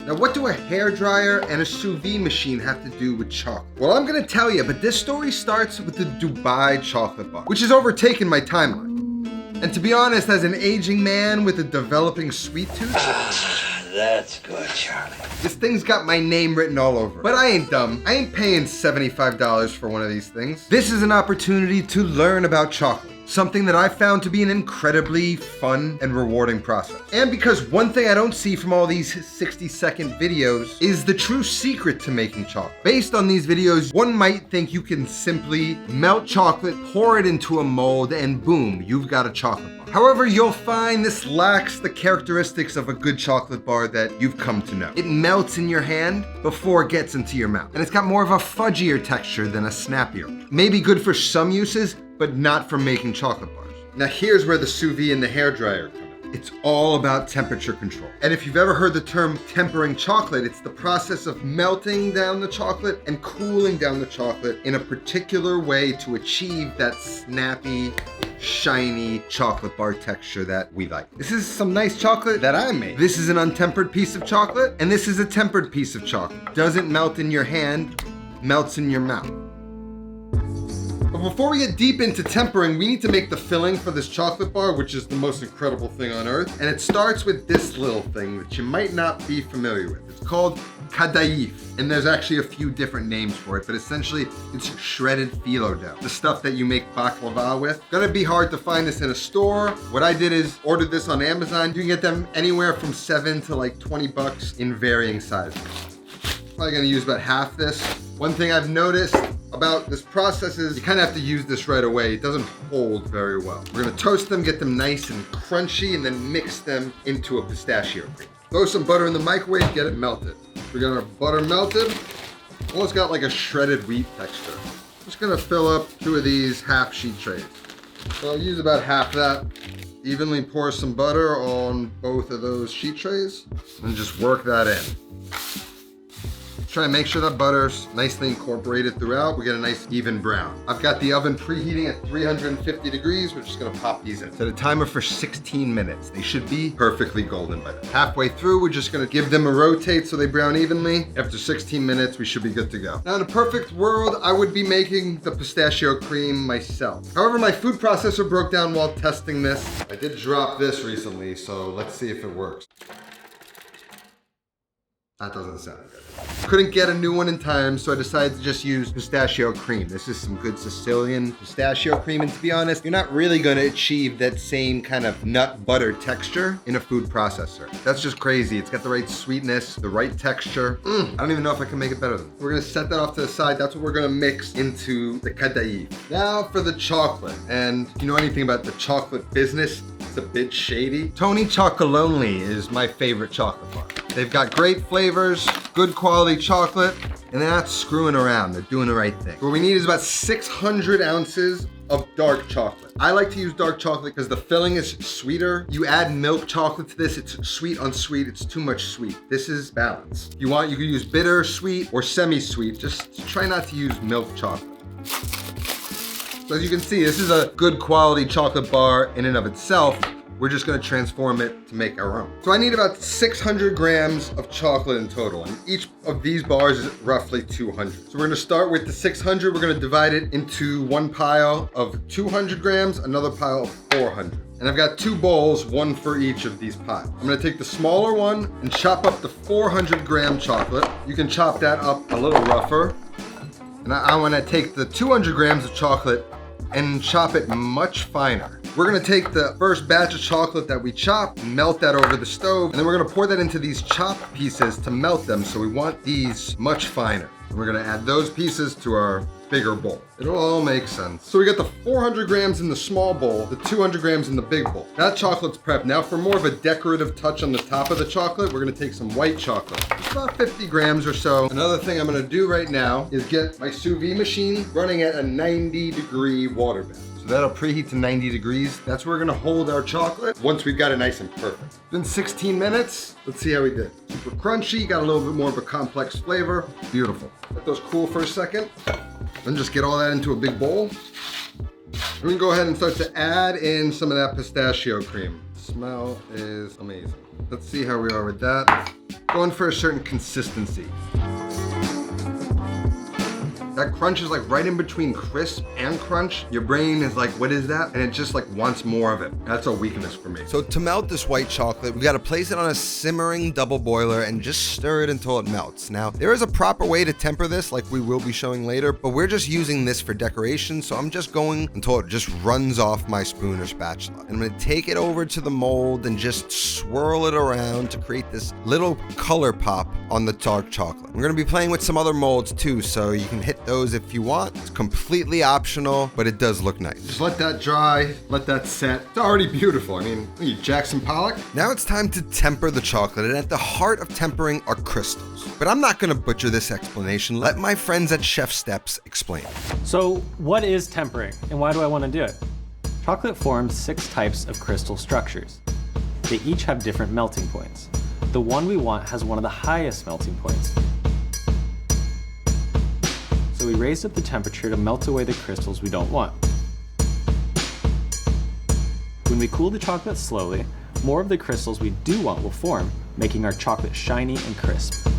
Now, what do a hairdryer and a sous vide machine have to do with chocolate? Well, I'm gonna tell you, but this story starts with the Dubai chocolate bar, which has overtaken my timeline. And to be honest, as an aging man with a developing sweet tooth, that's good, Charlie. this thing's got my name written all over it. But I ain't dumb. I ain't paying $75 for one of these things. This is an opportunity to learn about chocolate, something that I found to be an incredibly fun and rewarding process. And because one thing I don't see from all these 60-second videos is the true secret to making chocolate. Based on these videos, one might think you can simply melt chocolate, pour it into a mold, and boom, you've got a chocolate bar. However, you'll find this lacks the characteristics of a good chocolate bar that you've come to know. It melts in your hand before it gets into your mouth. And it's got more of a fudgier texture than a snappier one. Maybe good for some uses, but not for making chocolate bars. Now here's where the sous vide and the hairdryer come in. It's all about temperature control. And if you've ever heard the term tempering chocolate, it's the process of melting down the chocolate and cooling down the chocolate in a particular way to achieve that snappy, shiny chocolate bar texture that we like. This is some nice chocolate that I made. This is an untempered piece of chocolate, and this is a tempered piece of chocolate. Doesn't melt in your hand, melts in your mouth. But before we get deep into tempering, we need to make the filling for this chocolate bar, which is the most incredible thing on earth. And it starts with this little thing that you might not be familiar with. It's called Kadayif. And there's actually a few different names for it, but essentially it's shredded phyllo dough, the stuff that you make baklava with. Gonna be hard to find this in a store. What I did is ordered this on Amazon. You can get them anywhere from $7 to like $20 in varying sizes. Probably gonna use about half this. One thing I've noticed about this process is you kind of have to use this right away. It doesn't hold very well. We're gonna toast them, get them nice and crunchy, and then mix them into a pistachio cream. Throw some butter in the microwave, get it melted. We're gonna butter melted. Almost got like a shredded wheat texture. Just gonna fill up 2 of these half sheet trays. So I'll use about half that. Evenly pour some butter on both of those sheet trays and just work that in. Try and make sure that butter's nicely incorporated throughout. We get a nice even brown. I've got the oven preheating at 350 degrees. We're just gonna pop these in. Set a timer for 16 minutes. They should be perfectly golden by then. Halfway through, we're just gonna give them a rotate so they brown evenly. After 16 minutes, we should be good to go. Now in a perfect world, I would be making the pistachio cream myself. However, my food processor broke down while testing this. I did drop this recently, so let's see if it works. That doesn't sound good. Couldn't get a new one in time, so I decided to just use pistachio cream. This is some good Sicilian pistachio cream, and to be honest, you're not really gonna achieve that same kind of nut butter texture in a food processor. That's just crazy. It's got the right sweetness, the right texture. I don't even know if I can make it better than this. We're gonna set that off to the side. That's what we're gonna mix into the Kadayif. Now for the chocolate, and if you know anything about the chocolate business, it's a bit shady. Tony Chocolonely is my favorite chocolate bar. They've got great flavors, good quality chocolate, and they're not screwing around. They're doing the right thing. What we need is about 600 ounces of dark chocolate. I like to use dark chocolate because the filling is sweeter. You add milk chocolate to this, it's sweet on sweet, it's too much sweet. This is balanced. If you want, you can use bitter, sweet, or semi-sweet. Just try not to use milk chocolate. So as you can see, this is a good quality chocolate bar in and of itself. We're just gonna transform it to make our own. So I need about 600 grams of chocolate in total, and each of these bars is roughly 200. So we're gonna start with the 600, we're gonna divide it into one pile of 200 grams, another pile of 400. And I've got 2 bowls, one for each of these piles. I'm gonna take the smaller one and chop up the 400 gram chocolate. You can chop that up a little rougher. And I wanna take the 200 grams of chocolate and chop it much finer. We're gonna take the first batch of chocolate that we chopped, melt that over the stove, and then we're gonna pour that into these chopped pieces to melt them, so we want these much finer. And we're gonna add those pieces to our bigger bowl. It'll all make sense. So we got the 400 grams in the small bowl, the 200 grams in the big bowl. That chocolate's prepped. Now for more of a decorative touch on the top of the chocolate, we're gonna take some white chocolate. It's about 50 grams or so. Another thing I'm gonna do right now is get my sous vide machine running at a 90-degree water bath. That'll preheat to 90 degrees. That's where we're gonna hold our chocolate once we've got it nice and perfect. It's been 16 minutes. Let's see how we did. Super crunchy, got a little bit more of a complex flavor. Beautiful. Let those cool for a second. Then just get all that into a big bowl. We can go ahead and start to add in some of that pistachio cream. The smell is amazing. Let's see how we are with that. Going for a certain consistency. That crunch is like right in between crisp and crunch. Your brain is like, what is that? And it just like wants more of it. That's a weakness for me. So to melt this white chocolate, we gotta place it on a simmering double boiler and just stir it until it melts. Now, there is a proper way to temper this, like we will be showing later, but we're just using this for decoration, so I'm just going until it just runs off my spoon or spatula. And I'm gonna take it over to the mold and just swirl it around to create this little color pop on the dark chocolate. We're gonna be playing with some other molds too, so you can hit those if you want. It's completely optional, but it does look nice. Just let that dry, let that set. It's already beautiful. I mean, you Jackson Pollock. Now it's time to temper the chocolate, and at the heart of tempering are crystals. But I'm not gonna butcher this explanation. Let my friends at Chef Steps explain. So what is tempering, and why do I want to do it? Chocolate forms 6 types of crystal structures. They each have different melting points. The one we want has one of the highest melting points. So we raised up the temperature to melt away the crystals we don't want. When we cool the chocolate slowly, more of the crystals we do want will form, making our chocolate shiny and crisp.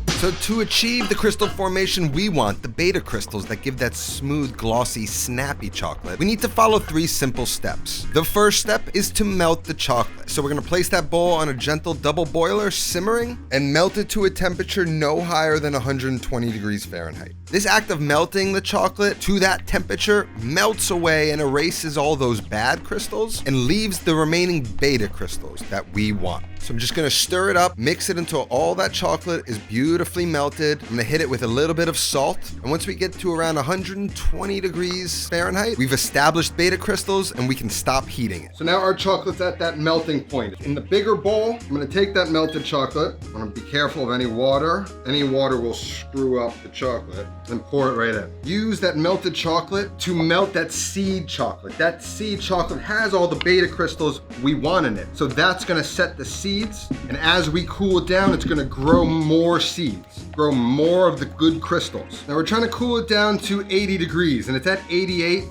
So to achieve the crystal formation we want, the beta crystals that give that smooth, glossy, snappy chocolate, we need to follow 3 simple steps. The first step is to melt the chocolate. So we're gonna place that bowl on a gentle double boiler, simmering, and melt it to a temperature no higher than 120 degrees Fahrenheit. This act of melting the chocolate to that temperature melts away and erases all those bad crystals and leaves the remaining beta crystals that we want. So I'm just gonna stir it up, mix it until all that chocolate is beautifully melted. I'm gonna hit it with a little bit of salt. And once we get to around 120 degrees Fahrenheit, we've established beta crystals and we can stop heating it. So now our chocolate's at that melting point. In the bigger bowl, I'm gonna take that melted chocolate. I'm gonna be careful of any water. Any water will screw up the chocolate. And pour it right in. Use that melted chocolate to melt that seed chocolate. That seed chocolate has all the beta crystals we want in it. So that's gonna set the seeds, and as we cool it down, it's gonna grow more seeds, grow more of the good crystals. Now we're trying to cool it down to 80 degrees, and it's at 88,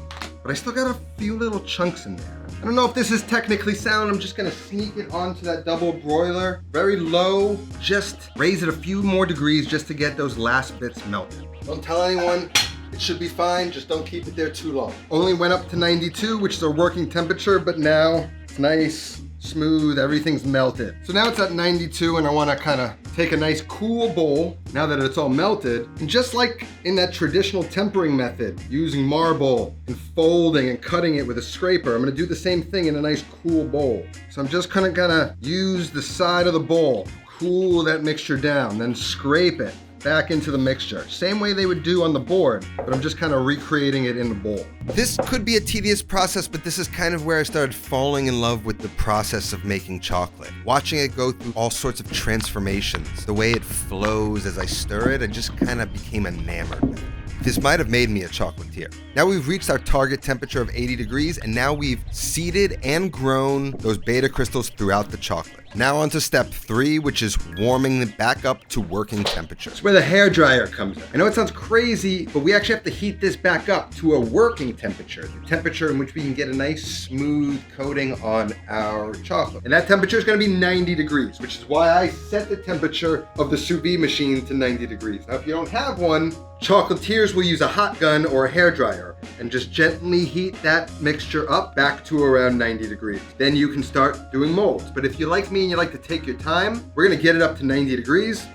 but I still got a few little chunks in there. I don't know if this is technically sound. I'm just gonna sneak it onto that double broiler, very low, just raise it a few more degrees just to get those last bits melted. Don't tell anyone, it should be fine, just don't keep it there too long. Only went up to 92, which is our working temperature, but now it's nice, smooth, everything's melted. So now it's at 92, and I wanna kinda take a nice cool bowl, now that it's all melted, and just like in that traditional tempering method, using marble and folding and cutting it with a scraper, I'm gonna do the same thing in a nice cool bowl. So I'm just kinda gonna use the side of the bowl, cool that mixture down, then scrape it back into the mixture. Same way they would do on the board, but I'm just kind of recreating it in the bowl. This could be a tedious process, but this is kind of where I started falling in love with the process of making chocolate. Watching it go through all sorts of transformations, the way it flows as I stir it, I just kind of became enamored with it. This might have made me a chocolatier. Now we've reached our target temperature of 80 degrees, and now we've seeded and grown those beta crystals throughout the chocolate. Now on to step 3, which is warming it back up to working temperature. It's where the hairdryer comes in. I know it sounds crazy, but we actually have to heat this back up to a working temperature, the temperature in which we can get a nice smooth coating on our chocolate. And that temperature is gonna be 90 degrees, which is why I set the temperature of the sous vide machine to 90 degrees. Now, if you don't have one, chocolatiers will use a hot gun or a hairdryer and just gently heat that mixture up back to around 90 degrees. Then you can start doing molds. But if you're like me and you like to take your time, we're gonna get it up to 90 degrees,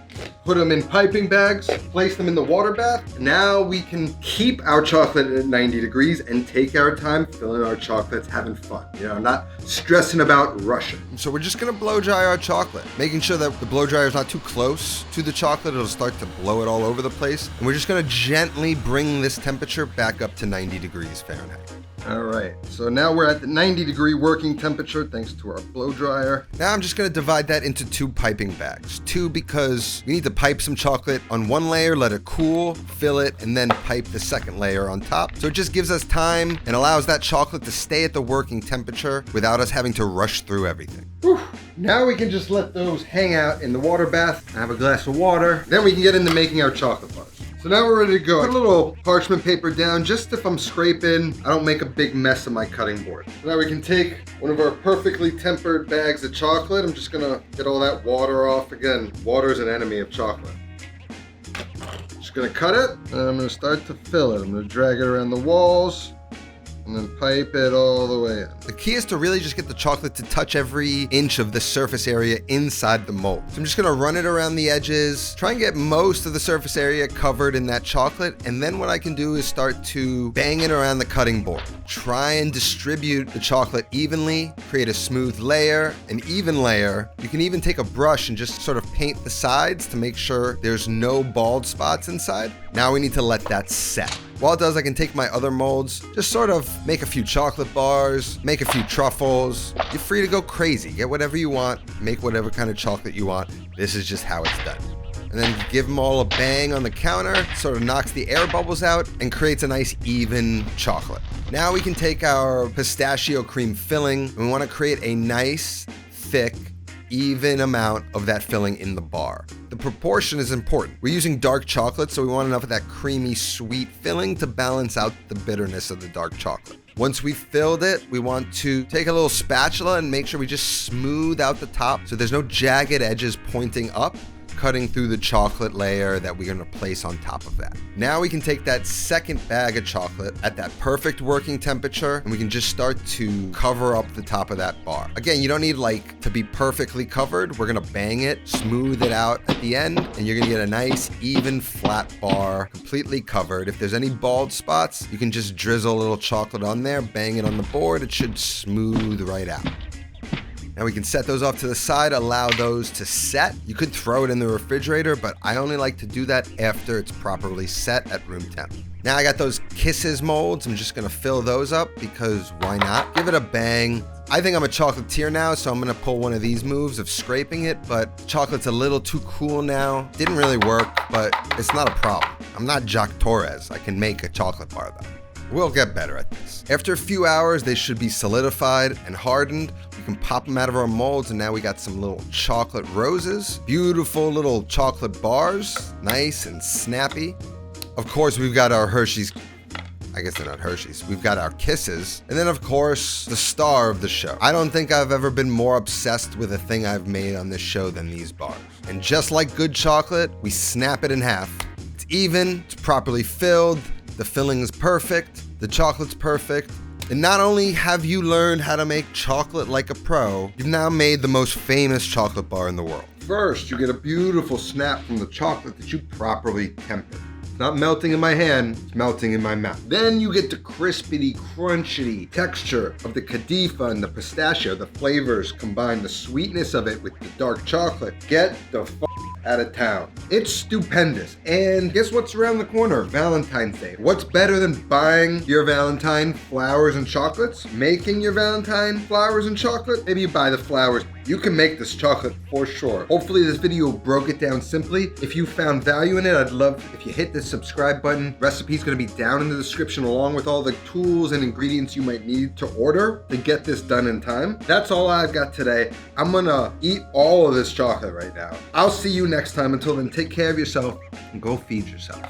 put them in piping bags, place them in the water bath. Now we can keep our chocolate at 90 degrees and take our time filling our chocolates, having fun. You know, not stressing about rushing. So we're just gonna blow dry our chocolate, making sure that the blow dryer is not too close to the chocolate. It'll start to blow it all over the place. And we're just gonna gently bring this temperature back up to 90 degrees Fahrenheit. All right, so now we're at the 90 degree working temperature thanks to our blow dryer. Now I'm just gonna divide that into 2 piping bags. 2 because we need to pipe some chocolate on one layer, let it cool, fill it, and then pipe the second layer on top. So it just gives us time and allows that chocolate to stay at the working temperature without us having to rush through everything. Whew. Now we can just let those hang out in the water bath, have a glass of water, then we can get into making our chocolate bars. So now we're ready to go. Put a little parchment paper down just if I'm scraping, I don't make a big mess of my cutting board. So now we can take one of our perfectly tempered bags of chocolate. I'm just gonna get all that water off. Again, water is an enemy of chocolate. Just gonna cut it, and I'm gonna start to fill it. I'm gonna drag it around the walls, and then pipe it all the way in. The key is to really just get the chocolate to touch every inch of the surface area inside the mold. So I'm just gonna run it around the edges, try and get most of the surface area covered in that chocolate, and then what I can do is start to bang it around the cutting board. Try and distribute the chocolate evenly, create a smooth layer, an even layer. You can even take a brush and just sort of paint the sides to make sure there's no bald spots inside. Now we need to let that set. While it does, I can take my other molds, just sort of make a few chocolate bars, make a few truffles. You're free to go crazy. Get whatever you want, make whatever kind of chocolate you want. This is just how it's done. And then give them all a bang on the counter, sort of knocks the air bubbles out and creates a nice even chocolate. Now we can take our pistachio cream filling and we want to create a nice, thick, even amount of that filling in the bar. The proportion is important. We're using dark chocolate, so we want enough of that creamy, sweet filling to balance out the bitterness of the dark chocolate. Once we've filled it, we want to take a little spatula and make sure we just smooth out the top so there's no jagged edges pointing up, cutting through the chocolate layer that we're gonna place on top of that. Now we can take that second bag of chocolate at that perfect working temperature and we can just start to cover up the top of that bar. Again, you don't need like to be perfectly covered. We're gonna bang it, smooth it out at the end, and you're gonna get a nice, even, flat bar, completely covered. If there's any bald spots, you can just drizzle a little chocolate on there, bang it on the board, it should smooth right out. Now we can set those off to the side, allow those to set. You could throw it in the refrigerator, but I only like to do that after it's properly set at room temp. Now I got those Kisses molds. I'm just gonna fill those up because why not? Give it a bang. I think I'm a chocolatier now, so I'm gonna pull one of these moves of scraping it, but chocolate's a little too cool now. Didn't really work, but it's not a problem. I'm not Jacques Torres. I can make a chocolate bar though. We'll get better at this. After a few hours, they should be solidified and hardened. We can pop them out of our molds, and now we got some little chocolate roses. Beautiful little chocolate bars, nice and snappy. Of course, we've got our Hershey's, I guess they're not Hershey's. We've got our Kisses. And then of course, the star of the show. I don't think I've ever been more obsessed with a thing I've made on this show than these bars. And just like good chocolate, we snap it in half. It's even, it's properly filled, the filling's perfect, the chocolate's perfect. And not only have you learned how to make chocolate like a pro, you've now made the most famous chocolate bar in the world. First, you get a beautiful snap from the chocolate that you properly tempered. It's not melting in my hand, it's melting in my mouth. Then you get the crispity, crunchy texture of the Kadayif and the pistachio. The flavors combine the sweetness of it with the dark chocolate. Get the out of town. It's stupendous. And guess what's around the corner? Valentine's Day. What's better than buying your Valentine flowers and chocolates? Making your Valentine flowers and chocolate? Maybe you buy the flowers. You can make this chocolate for sure. Hopefully this video broke it down simply. If you found value in it, I'd love if you hit the subscribe button. Recipe's gonna be down in the description along with all the tools and ingredients you might need to order to get this done in time. That's all I've got today. I'm gonna eat all of this chocolate right now. I'll see you next time. Until then, take care of yourself and go feed yourself.